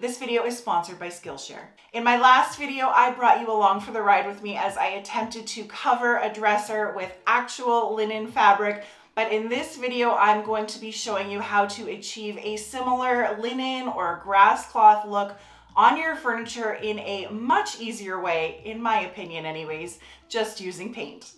This video is sponsored by Skillshare. In my last video, I brought you along for the ride with me as I attempted to cover a dresser with actual linen fabric, but in this video, I'm going to be showing you how to achieve a similar linen or grass cloth look on your furniture in a much easier way, in my opinion anyways, just using paint.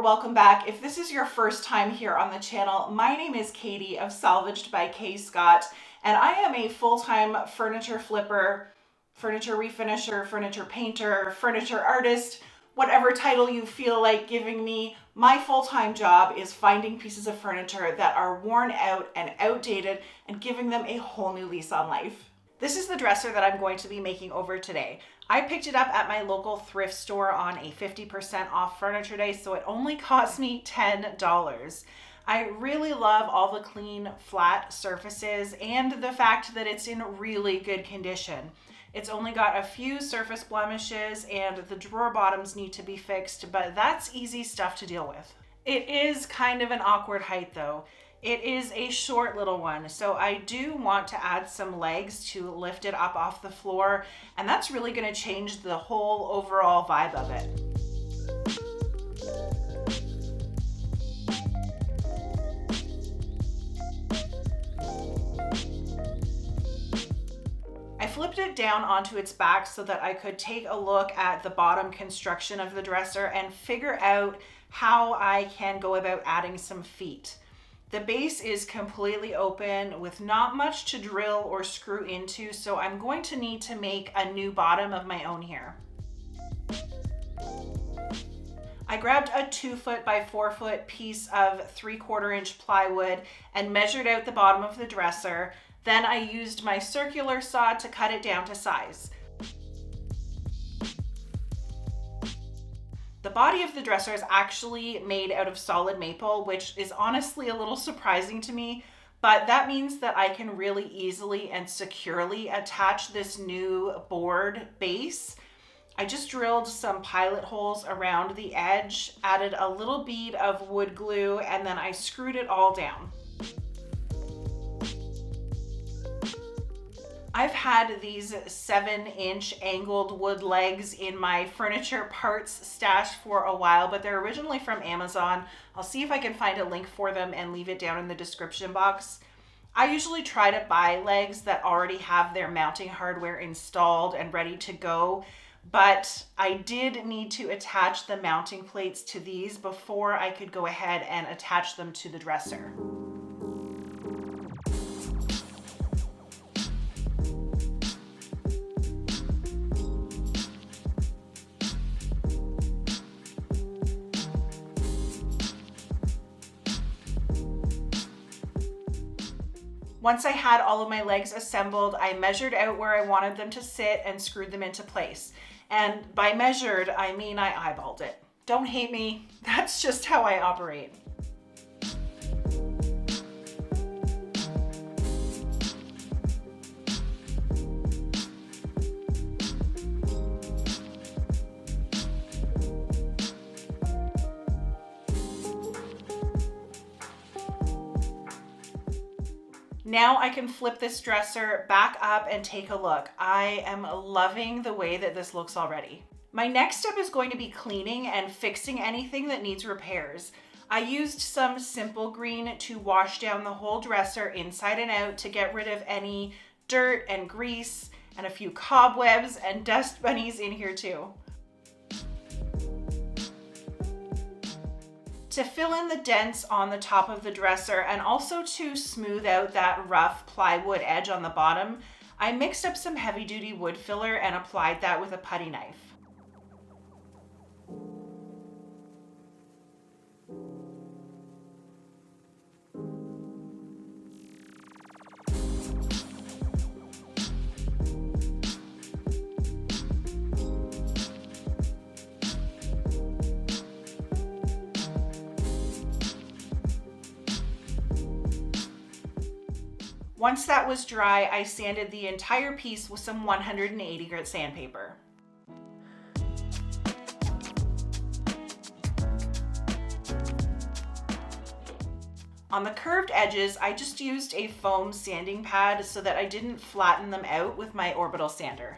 Welcome back. If this is your first time here on the channel, my name is Katie of Salvaged by K. Scott, and I am a full-time furniture flipper, furniture refinisher, furniture painter, furniture artist, whatever title you feel like giving me. My full-time job is finding pieces of furniture that are worn out and outdated and giving them a whole new lease on life. This is the dresser that I'm going to be making over today. I picked it up at my local thrift store on a 50% off furniture day, so it only cost me $10. I really love all the clean, flat surfaces and the fact that it's in really good condition. It's only got a few surface blemishes and the drawer bottoms need to be fixed, but that's easy stuff to deal with. It is kind of an awkward height though. It is a short little one, so I do want to add some legs to lift it up off the floor, and that's really going to change the whole overall vibe of it. I flipped it down onto its back so that I could take a look at the bottom construction of the dresser and figure out how I can go about adding some feet. The base is completely open with not much to drill or screw into, so I'm going to need to make a new bottom of my own here. I grabbed a 2-foot by 4-foot piece of 3/4 inch plywood and measured out the bottom of the dresser. Then I used my circular saw to cut it down to size. The body of the dresser is actually made out of solid maple, which is honestly a little surprising to me, but that means that I can really easily and securely attach this new board base. I just drilled some pilot holes around the edge, added a little bead of wood glue, and then I screwed it all down. I've had these 7-inch angled wood legs in my furniture parts stash for a while, but they're originally from Amazon. I'll see if I can find a link for them and leave it down in the description box. I usually try to buy legs that already have their mounting hardware installed and ready to go, but I did need to attach the mounting plates to these before I could go ahead and attach them to the dresser. Once I had all of my legs assembled, I measured out where I wanted them to sit and screwed them into place. And by measured, I mean I eyeballed it. Don't hate me, that's just how I operate. Now I can flip this dresser back up and take a look. I am loving the way that this looks already. My next step is going to be cleaning and fixing anything that needs repairs. I used some simple green to wash down the whole dresser inside and out to get rid of any dirt and grease and a few cobwebs and dust bunnies in here too. To fill in the dents on the top of the dresser and also to smooth out that rough plywood edge on the bottom, I mixed up some heavy-duty wood filler and applied that with a putty knife. Once that was dry, I sanded the entire piece with some 180 grit sandpaper. On the curved edges, I just used a foam sanding pad so that I didn't flatten them out with my orbital sander.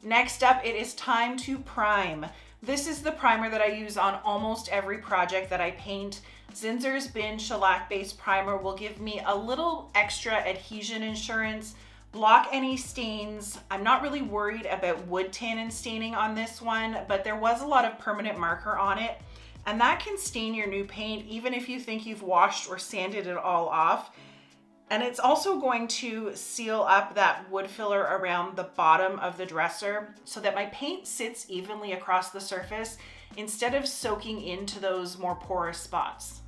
Next up, it is time to prime. This is the primer that I use on almost every project that I paint. Zinsser's Bin Shellac Base Primer will give me a little extra adhesion insurance, block any stains. I'm not really worried about wood tannin staining on this one, but there was a lot of permanent marker on it, and that can stain your new paint even if you think you've washed or sanded it all off. And it's also going to seal up that wood filler around the bottom of the dresser so that my paint sits evenly across the surface instead of soaking into those more porous spots.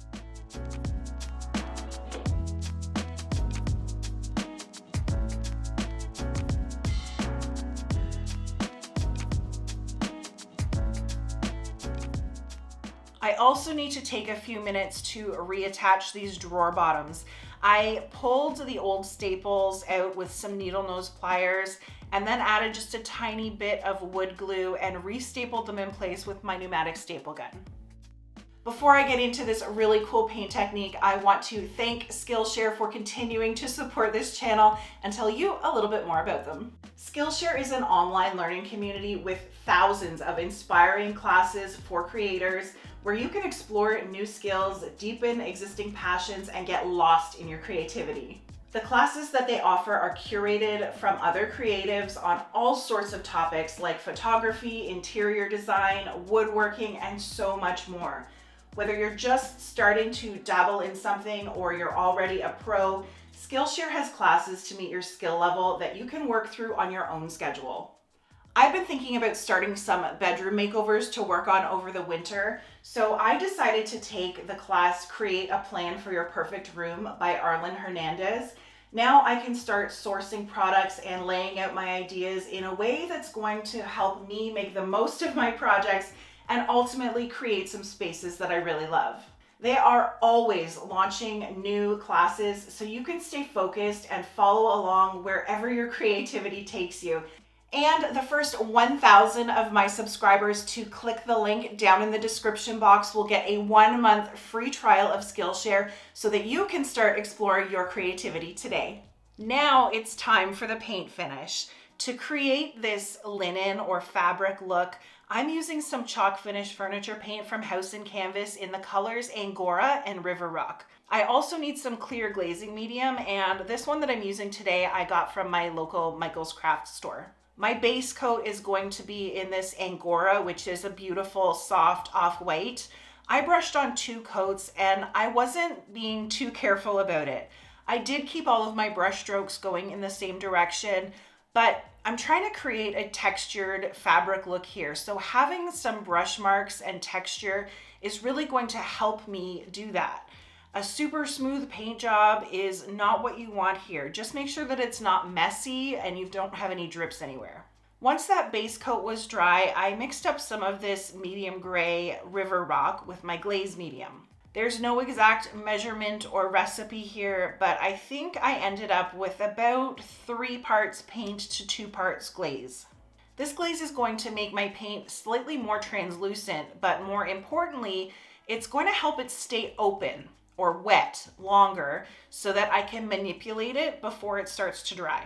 I also need to take a few minutes to reattach these drawer bottoms. I pulled the old staples out with some needle nose pliers and then added just a tiny bit of wood glue and restapled them in place with my pneumatic staple gun. Before I get into this really cool paint technique, I want to thank Skillshare for continuing to support this channel and tell you a little bit more about them. Skillshare is an online learning community with thousands of inspiring classes for creators where you can explore new skills, deepen existing passions, and get lost in your creativity. The classes that they offer are curated from other creatives on all sorts of topics like photography, interior design, woodworking, and so much more. Whether you're just starting to dabble in something or you're already a pro, Skillshare has classes to meet your skill level that you can work through on your own schedule. I've been thinking about starting some bedroom makeovers to work on over the winter, so I decided to take the class Create a Plan for Your Perfect Room by Arlen Hernandez. Now I can start sourcing products and laying out my ideas in a way that's going to help me make the most of my projects and ultimately create some spaces that I really love. They are always launching new classes, so you can stay focused and follow along wherever your creativity takes you. And the first 1,000 of my subscribers to click the link down in the description box will get a 1-month free trial of Skillshare so that you can start exploring your creativity today. Now it's time for the paint finish. To create this linen or fabric look, I'm using some chalk finish furniture paint from House and Canvas in the colors Angora and River Rock. I also need some clear glazing medium, and this one that I'm using today I got from my local Michael's Craft store. My base coat is going to be in this Angora, which is a beautiful soft off-white. I brushed on 2 coats and I wasn't being too careful about it. I did keep all of my brush strokes going in the same direction, but I'm trying to create a textured fabric look here. So having some brush marks and texture is really going to help me do that. A super smooth paint job is not what you want here. Just make sure that it's not messy and you don't have any drips anywhere. Once that base coat was dry, I mixed up some of this medium gray River Rock with my glaze medium. There's no exact measurement or recipe here, but I think I ended up with about 3 parts paint to 2 parts glaze. This glaze is going to make my paint slightly more translucent, but more importantly, it's going to help it stay open or wet longer so that I can manipulate it before it starts to dry.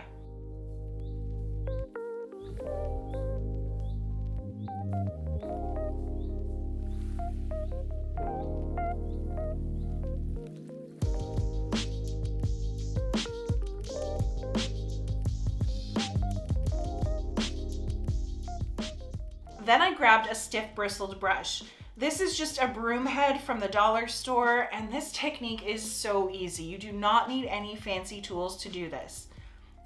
Then I grabbed a stiff bristled brush. This is just a broom head from the dollar store, and this technique is so easy. You do not need any fancy tools to do this.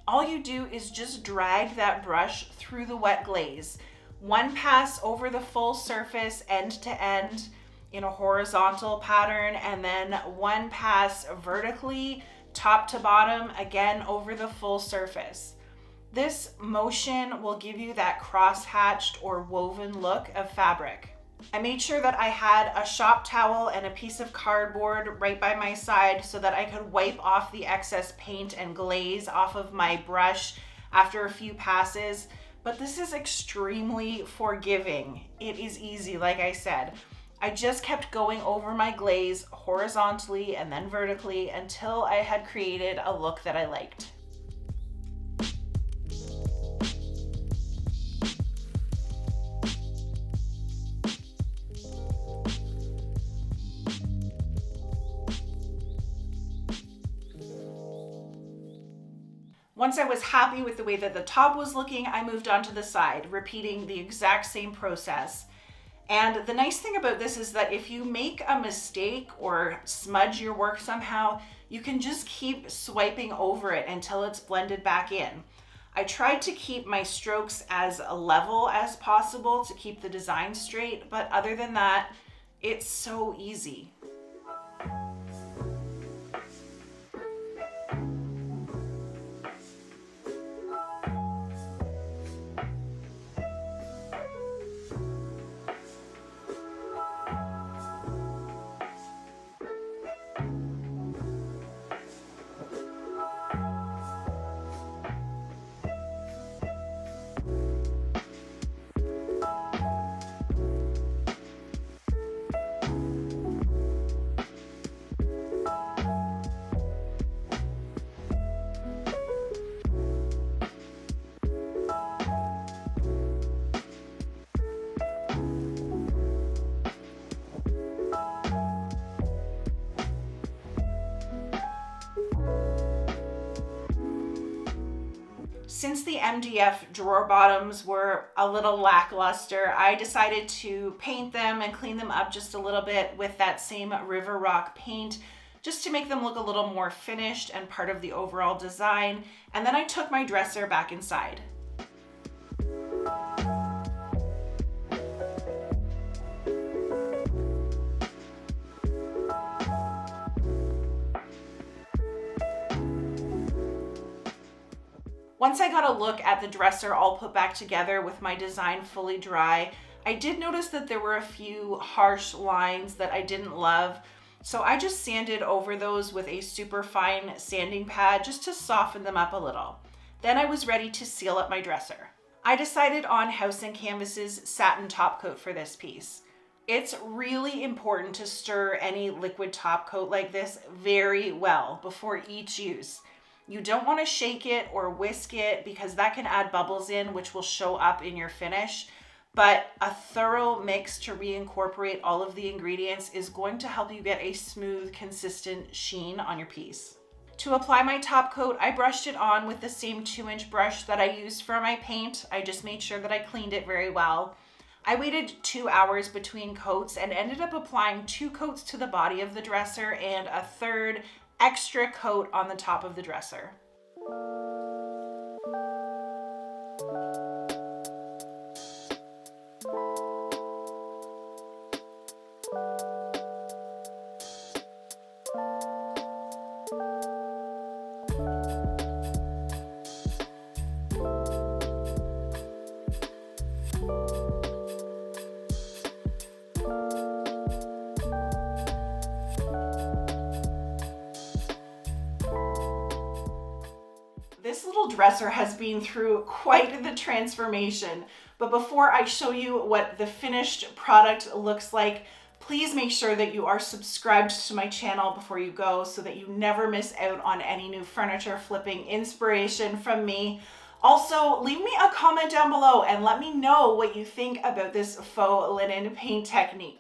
All you do is just drag that brush through the wet glaze. 1 pass over the full surface end to end in a horizontal pattern, and then 1 pass vertically top to bottom, again over the full surface. This motion will give you that cross-hatched or woven look of fabric. I made sure that I had a shop towel and a piece of cardboard right by my side so that I could wipe off the excess paint and glaze off of my brush. after a few passes, but this is extremely forgiving. It is easy, like I said. I just kept going over my glaze horizontally and then vertically until I had created a look that I liked. Once I was happy with the way that the top was looking, I moved on to the side, repeating the exact same process. And the nice thing about this is that if you make a mistake or smudge your work somehow, you can just keep swiping over it until it's blended back in. I tried to keep my strokes as level as possible to keep the design straight, but other than that, it's so easy. Since the MDF drawer bottoms were a little lackluster, I decided to paint them and clean them up just a little bit with that same River Rock paint, just to make them look a little more finished and part of the overall design. And then I took my dresser back inside. Once I got a look at the dresser all put back together with my design fully dry, I did notice that there were a few harsh lines that I didn't love. So I just sanded over those with a super fine sanding pad just to soften them up a little. Then I was ready to seal up my dresser. I decided on House and Canvas's satin top coat for this piece. It's really important to stir any liquid top coat like this very well before each use. You don't want to shake it or whisk it because that can add bubbles in, which will show up in your finish. But a thorough mix to reincorporate all of the ingredients is going to help you get a smooth, consistent sheen on your piece. To apply my top coat, I brushed it on with the same 2-inch brush that I used for my paint. I just made sure that I cleaned it very well. I waited 2 hours between coats and ended up applying 2 coats to the body of the dresser and a third extra coat on the top of the dresser. This little dresser has been through quite the transformation, but before I show you what the finished product looks like, please make sure that you are subscribed to my channel before you go so that you never miss out on any new furniture flipping inspiration from me. Also, leave me a comment down below and let me know what you think about this faux linen paint technique.